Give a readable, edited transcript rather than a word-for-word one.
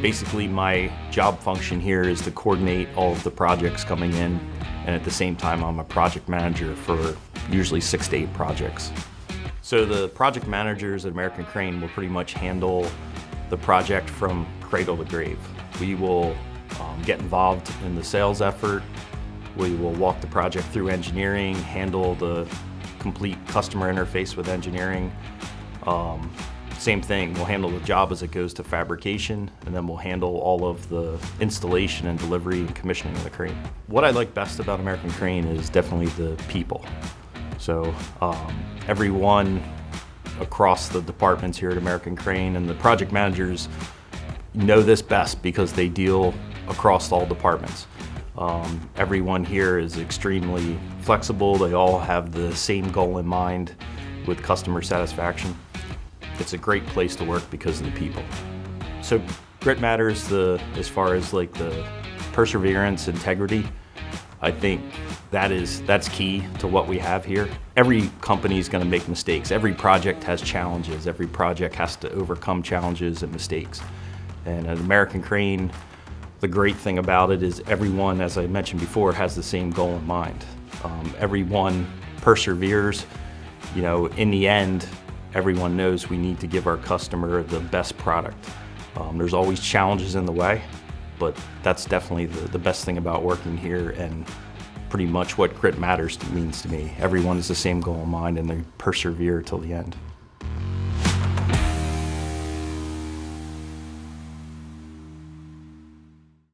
Basically, my job function here is to coordinate all of the projects coming in, and at the same time, I'm a project manager for usually 6 to 8 projects. So the project managers at American Crane will pretty much handle the project from cradle to grave. We will get involved in the sales effort. We will walk the project through engineering, handle the complete customer interface with engineering. Same thing, we'll handle the job as it goes to fabrication, and then we'll handle all of the installation and delivery and commissioning of the crane. What I like best about American Crane is definitely the people. So everyone across the departments here at American Crane and the project managers know this best because they deal across all departments. Everyone here is extremely flexible. They all have the same goal in mind with customer satisfaction. It's a great place to work because of the people. So grit matters as far as like the perseverance, integrity. I think that's key to what we have here. Every company is going to make mistakes. Every project has challenges. Every project has to overcome challenges and mistakes. And at American Crane, the great thing about it is everyone, as I mentioned before, has the same goal in mind. Everyone perseveres. You know, in the end, everyone knows we need to give our customer the best product. There's always challenges in the way, but that's definitely the best thing about working here and pretty much what grit matters means to me. Everyone has the same goal in mind and they persevere till the end.